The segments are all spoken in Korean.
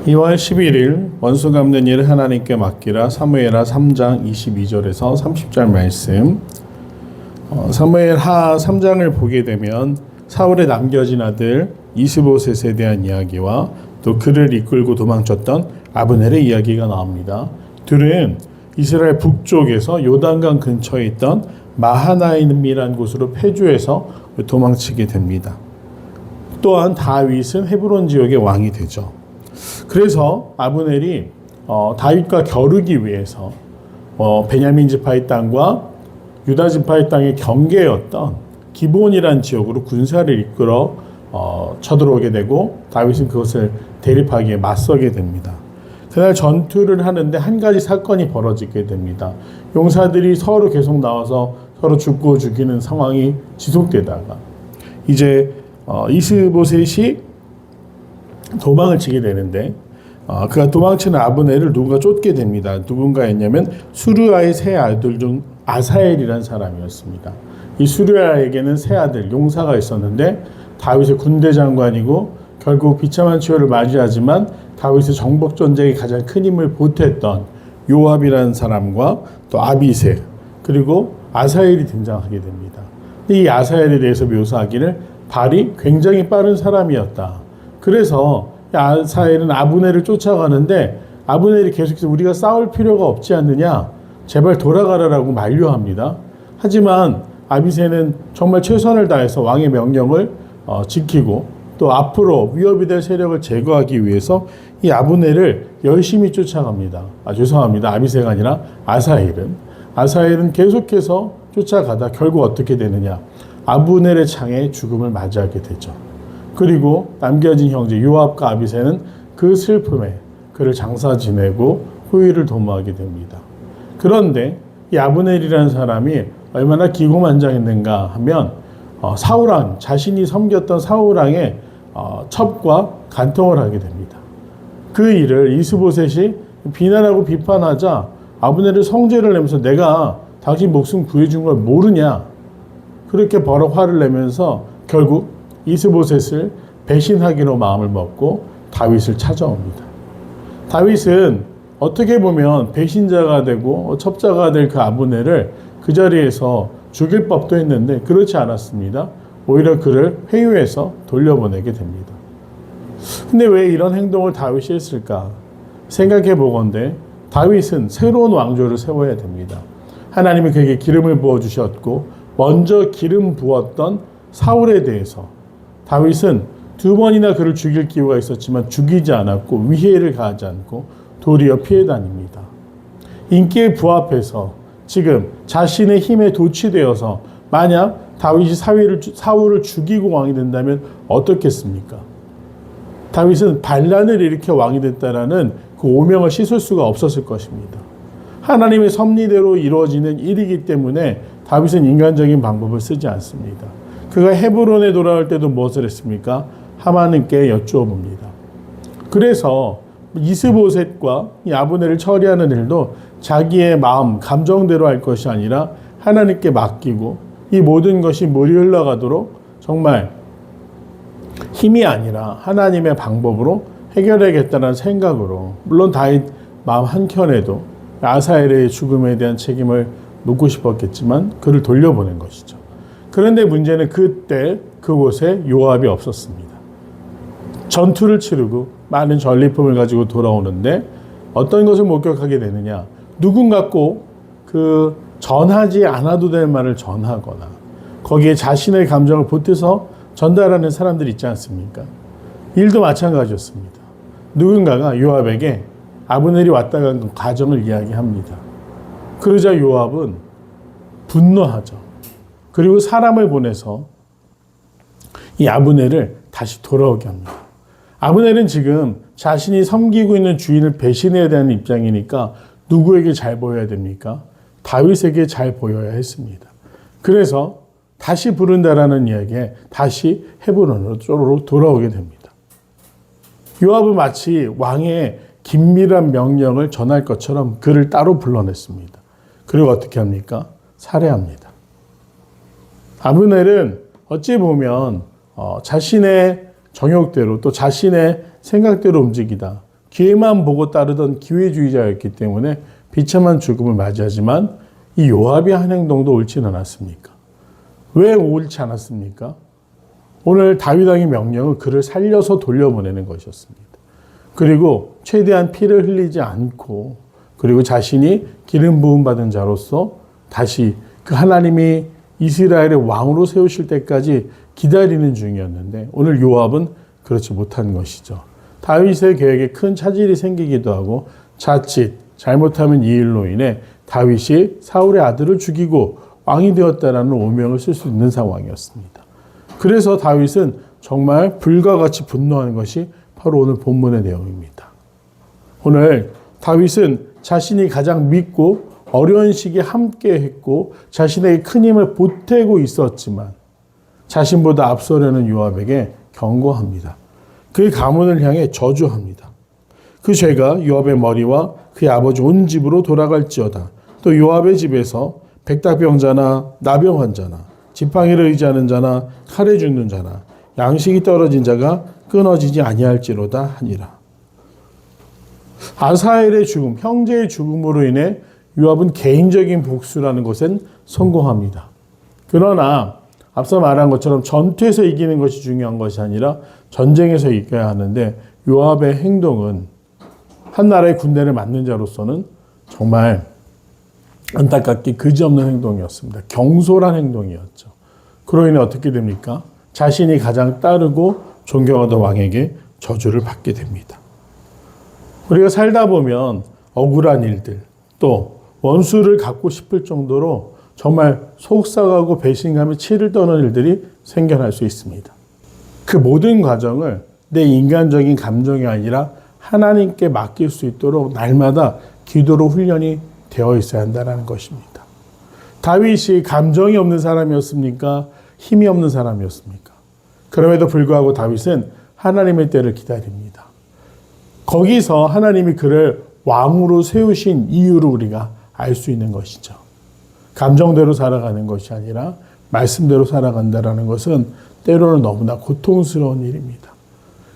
(2월 11일) 원수 갚는 일을 하나님께 맡기라. 사무엘하 3장 22절에서 30절 말씀. 사무엘하 3장을 보게 되면 사울의 남겨진 아들 이스보셋에 대한 이야기와 또 그를 이끌고 도망쳤던 아브넬의 이야기가 나옵니다. 둘은 이스라엘 북쪽에서 요단강 근처에 있던 마하나임이라는 곳으로 패주해서 도망치게 됩니다. 또한 다윗은 헤브론 지역의 왕이 되죠. 그래서 아브넬이 다윗과 겨루기 위해서 베냐민 지파의 땅과 유다 지파의 땅의 경계였던 기브온이라는 지역으로 군사를 이끌어 쳐들어오게 되고 다윗은 그것을 대립하기에 맞서게 됩니다. 그날 전투를 하는데 한 가지 사건이 벌어지게 됩니다. 용사들이 서로 계속 나와서 서로 죽고 죽이는 상황이 지속되다가 이제 이스보셋이 도망을 치게 되는데 그가 도망치는 아브넬을 누군가 쫓게 됩니다. 누군가였냐면 수르야의 세 아들 중 아사엘이라는 사람이었습니다. 이 수르야에게는 세 아들 용사가 있었는데 다윗의 군대 장관이고 결국 비참한 치료를 맞이하지만 다윗의 정복 전쟁에 가장 큰 힘을 보탰던 요압이라는 사람과 또 아비새 그리고 아사엘이 등장하게 됩니다. 이 아사엘에 대해서 묘사하기를 발이 굉장히 빠른 사람이었다. 그래서 아사엘은 아브넬을 쫓아가는데 아브넬이 계속해서 우리가 싸울 필요가 없지 않느냐, 제발 돌아가라라고 만류합니다. 하지만 아비새는 정말 최선을 다해서 왕의 명령을 지키고 또 앞으로 위협이 될 세력을 제거하기 위해서 이 아브넬을 열심히 쫓아갑니다. 죄송합니다. 아비새가 아니라 아사엘은 계속해서 쫓아가다 결국 어떻게 되느냐, 아브넬의 창에 죽음을 맞이하게 되죠. 그리고 남겨진 형제 요압과 아비새는 그 슬픔에 그를 장사 지내고 후위를 도모하게 됩니다. 그런데 이 아브넬이라는 사람이 얼마나 기고만장했는가 하면 사울왕, 자신이 섬겼던 사울왕의 첩과 간통을 하게 됩니다. 그 일을 이스보셋이 비난하고 비판하자 아브넬을 성질을 내면서 내가 당신 목숨 구해준 걸 모르냐, 그렇게 버럭 화를 내면서 결국 이스보셋을 배신하기로 마음을 먹고 다윗을 찾아옵니다. 다윗은 어떻게 보면 배신자가 되고 첩자가 될 그 아브넬을 그 자리에서 죽일 법도 했는데 그렇지 않았습니다. 오히려 그를 회유해서 돌려보내게 됩니다. 근데 왜 이런 행동을 다윗이 했을까 생각해 보건대 다윗은 새로운 왕조를 세워야 됩니다. 하나님이 그에게 기름을 부어주셨고 먼저 기름 부었던 사울에 대해서 다윗은 두 번이나 그를 죽일 기회가 있었지만 죽이지 않았고 위해를 가하지 않고 도리어 피해 다닙니다. 인기에 부합해서 지금 자신의 힘에 도취되어서 만약 다윗이 사울을 죽이고 왕이 된다면 어떻겠습니까? 다윗은 반란을 일으켜 왕이 됐다라는 그 오명을 씻을 수가 없었을 것입니다. 하나님의 섭리대로 이루어지는 일이기 때문에 다윗은 인간적인 방법을 쓰지 않습니다. 그가 헤브론에 돌아올 때도 무엇을 했습니까? 하나님께 여쭈어 봅니다. 그래서 이스보셋과 이 아브넬을 처리하는 일도 자기의 마음, 감정대로 할 것이 아니라 하나님께 맡기고 이 모든 것이 물이 흘러가도록 정말 힘이 아니라 하나님의 방법으로 해결해야겠다는 생각으로, 물론 다윗 마음 한켠에도 아사엘의 죽음에 대한 책임을 묻고 싶었겠지만 그를 돌려보낸 것이죠. 그런데 문제는 그때 그곳에 요압이 없었습니다. 전투를 치르고 많은 전리품을 가지고 돌아오는데 어떤 것을 목격하게 되느냐, 누군가 꼭 전하지 않아도 될 말을 전하거나 거기에 자신의 감정을 보태서 전달하는 사람들이 있지 않습니까? 일도 마찬가지였습니다. 누군가가 요압에게 아브넬이 왔다 간 과정을 이야기합니다. 그러자 요압은 분노하죠. 그리고 사람을 보내서 이 아브넬을 다시 돌아오게 합니다. 아브넬은 지금 자신이 섬기고 있는 주인을 배신해야 되는 입장이니까 누구에게 잘 보여야 됩니까? 다윗에게 잘 보여야 했습니다. 그래서 다시 부른다라는 이야기에 다시 헤브론으로 돌아오게 됩니다. 요압은 마치 왕의 긴밀한 명령을 전할 것처럼 그를 따로 불러냈습니다. 그리고 어떻게 합니까? 살해합니다. 아브넬은 어찌 보면 자신의 정욕대로 또 자신의 생각대로 움직이다. 기회만 보고 따르던 기회주의자였기 때문에 비참한 죽음을 맞이하지만 이 요압이 한 행동도 옳지는 않았습니까? 왜 옳지 않았습니까? 오늘 다윗 왕의 명령은 그를 살려서 돌려보내는 것이었습니다. 그리고 최대한 피를 흘리지 않고 그리고 자신이 기름 부음 받은 자로서 다시 그 하나님이 이스라엘의 왕으로 세우실 때까지 기다리는 중이었는데 오늘 요압은 그렇지 못한 것이죠. 다윗의 계획에 큰 차질이 생기기도 하고 자칫 잘못하면 이 일로 인해 다윗이 사울의 아들을 죽이고 왕이 되었다라는 오명을 쓸 수 있는 상황이었습니다. 그래서 다윗은 정말 불과 같이 분노하는 것이 바로 오늘 본문의 내용입니다. 오늘 다윗은 자신이 가장 믿고 어려운 시기에 함께 했고 자신에게 큰 힘을 보태고 있었지만 자신보다 앞서려는 요압에게 경고합니다. 그의 가문을 향해 저주합니다. 그 죄가 요압의 머리와 그의 아버지 온 집으로 돌아갈지어다. 또 요압의 집에서 백닥병자나 나병 환자나 지팡이를 의지하는 자나 칼에 죽는 자나 양식이 떨어진 자가 끊어지지 아니할지로다 하니라. 아사엘의 죽음, 형제의 죽음으로 인해 요압은 개인적인 복수라는 것엔 성공합니다. 그러나 앞서 말한 것처럼 전투에서 이기는 것이 중요한 것이 아니라 전쟁에서 이겨야 하는데 요압의 행동은 한 나라의 군대를 맡는 자로서는 정말 안타깝게 그지없는 행동이었습니다. 경솔한 행동이었죠. 그로 인해 어떻게 됩니까? 자신이 가장 따르고 존경하던 왕에게 저주를 받게 됩니다. 우리가 살다 보면 억울한 일들, 또 원수를 갖고 싶을 정도로 정말 속상하고 배신감에 치를 떠는 일들이 생겨날 수 있습니다. 그 모든 과정을 내 인간적인 감정이 아니라 하나님께 맡길 수 있도록 날마다 기도로 훈련이 되어 있어야 한다는 것입니다. 다윗이 감정이 없는 사람이었습니까? 힘이 없는 사람이었습니까? 그럼에도 불구하고 다윗은 하나님의 때를 기다립니다. 거기서 하나님이 그를 왕으로 세우신 이유를 우리가 알 수 있는 것이죠. 감정대로 살아가는 것이 아니라 말씀대로 살아간다는 것은 때로는 너무나 고통스러운 일입니다.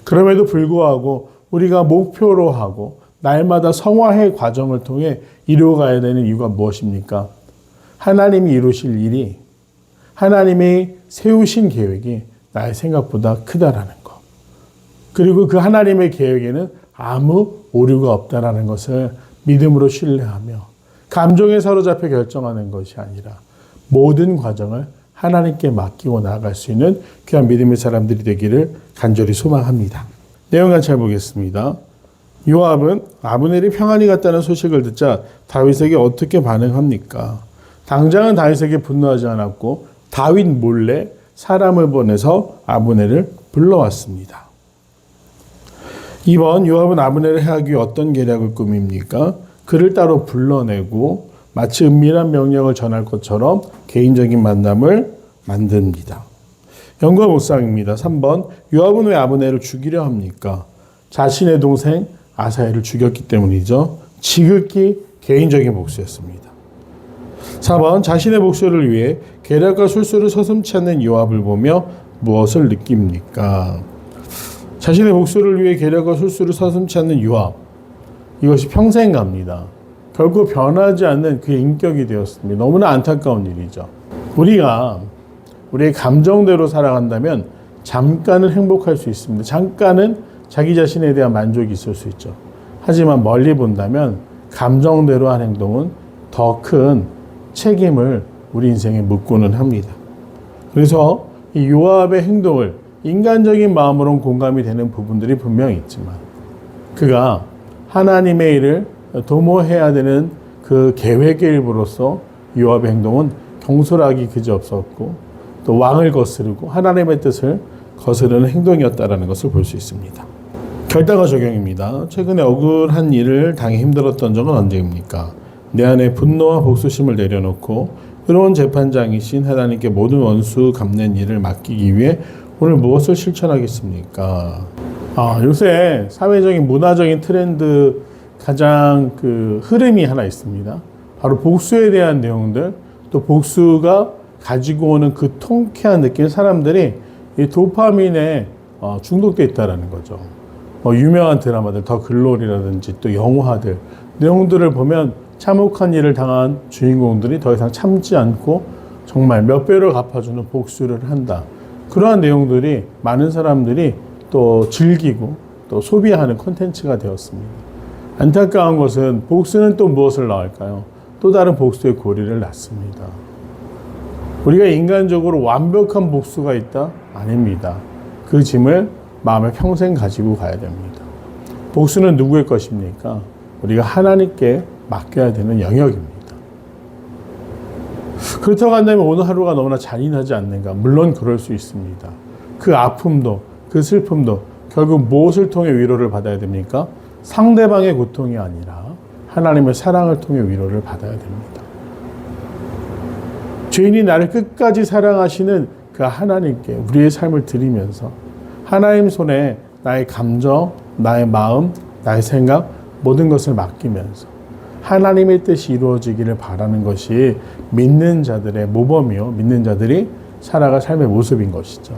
그럼에도 불구하고 우리가 목표로 하고 날마다 성화의 과정을 통해 이루어가야 되는 이유가 무엇입니까? 하나님이 이루실 일이, 하나님이 세우신 계획이 나의 생각보다 크다라는 것. 그리고 그 하나님의 계획에는 아무 오류가 없다라는 것을 믿음으로 신뢰하며 감정에 사로잡혀 결정하는 것이 아니라 모든 과정을 하나님께 맡기고 나아갈 수 있는 귀한 믿음의 사람들이 되기를 간절히 소망합니다. 내용 같이 해보겠습니다. 요압은 아브넬이 평안히 갔다는 소식을 듣자 다윗에게 어떻게 반응합니까? 당장은 다윗에게 분노하지 않았고 다윗 몰래 사람을 보내서 아브넬을 불러왔습니다. 2번, 요압은 아브넬을 해하기 위해 어떤 계략을 꾸밉니까? 그를 따로 불러내고 마치 은밀한 명령을 전할 것처럼 개인적인 만남을 만듭니다. 연구 묵상입니다. 3번, 요압은 왜 아브넬을 죽이려 합니까? 자신의 동생 아사엘을 죽였기 때문이죠. 지극히 개인적인 복수였습니다. 4번, 자신의 복수를 위해 계략과 술수를 서슴지 않는 요압을 보며 무엇을 느낍니까? 자신의 복수를 위해 계략과 술수를 서슴지 않는 요압. 이것이 평생 갑니다. 결코 변하지 않는 그의 인격이 되었습니다. 너무나 안타까운 일이죠. 우리가 우리의 감정대로 살아간다면 잠깐은 행복할 수 있습니다. 잠깐은 자기 자신에 대한 만족이 있을 수 있죠. 하지만 멀리 본다면 감정대로 한 행동은 더 큰 책임을 우리 인생에 묻고는 합니다. 그래서 이 요압의 행동을 인간적인 마음으로는 공감이 되는 부분들이 분명히 있지만 그가 하나님의 일을 도모해야 되는 그 계획의 일부로서 요압의 행동은 경솔하기 그지없었고 또 왕을 거스르고 하나님의 뜻을 거스르는 행동이었다는 것을 볼 수 있습니다. 결단과 적용입니다. 최근에 억울한 일을 당해 힘들었던 적은 언제입니까? 내 안에 분노와 복수심을 내려놓고 의로운 재판장이신 하나님께 모든 원수 갚는 일을 맡기기 위해 오늘 무엇을 실천하겠습니까? 요새 사회적인 문화적인 트렌드 가장 그 흐름이 하나 있습니다. 바로 복수에 대한 내용들, 또 복수가 가지고 오는 그 통쾌한 느낌, 사람들이 이 도파민에 중독돼 있다는 거죠. 유명한 드라마들, 더 글로리라든지 또 영화들, 내용들을 보면 참혹한 일을 당한 주인공들이 더 이상 참지 않고 정말 몇 배로 갚아주는 복수를 한다. 그러한 내용들이 많은 사람들이 또 즐기고 또 소비하는 콘텐츠가 되었습니다. 안타까운 것은 복수는 또 무엇을 낳을까요? 또 다른 복수의 고리를 낳습니다. 우리가 인간적으로 완벽한 복수가 있다? 아닙니다. 그 짐을 마음에 평생 가지고 가야 됩니다. 복수는 누구의 것입니까? 우리가 하나님께 맡겨야 되는 영역입니다. 그렇다고 한다면 오늘 하루가 너무나 잔인하지 않는가? 물론 그럴 수 있습니다. 그 아픔도 그 슬픔도 결국 무엇을 통해 위로를 받아야 됩니까? 상대방의 고통이 아니라 하나님의 사랑을 통해 위로를 받아야 됩니다. 죄인이 나를 끝까지 사랑하시는 그 하나님께 우리의 삶을 드리면서 하나님 손에 나의 감정, 나의 마음, 나의 생각 모든 것을 맡기면서 하나님의 뜻이 이루어지기를 바라는 것이 믿는 자들의 모범이요, 믿는 자들이 살아갈 삶의 모습인 것이죠.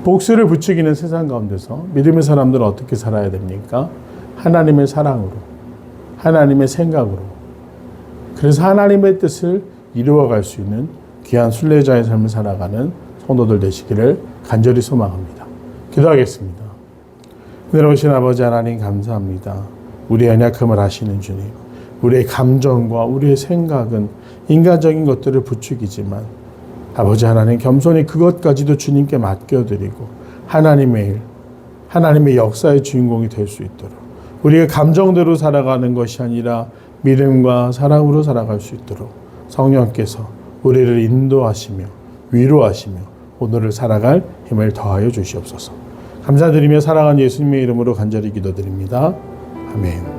복수를 부추기는 세상 가운데서 믿음의 사람들은 어떻게 살아야 됩니까? 하나님의 사랑으로, 하나님의 생각으로. 그래서 하나님의 뜻을 이루어갈 수 있는 귀한 순례자의 삶을 살아가는 성도들 되시기를 간절히 소망합니다. 기도하겠습니다. 은혜로우신 아버지 하나님 감사합니다. 우리의 연약함을 아시는 주님, 우리의 감정과 우리의 생각은 인간적인 것들을 부추기지만 아버지 하나님 겸손히 그것까지도 주님께 맡겨드리고 하나님의 일, 하나님의 역사의 주인공이 될 수 있도록 우리의 감정대로 살아가는 것이 아니라 믿음과 사랑으로 살아갈 수 있도록 성령께서 우리를 인도하시며 위로하시며 오늘을 살아갈 힘을 더하여 주시옵소서. 감사드리며 사랑하는 예수님의 이름으로 간절히 기도드립니다. 아멘.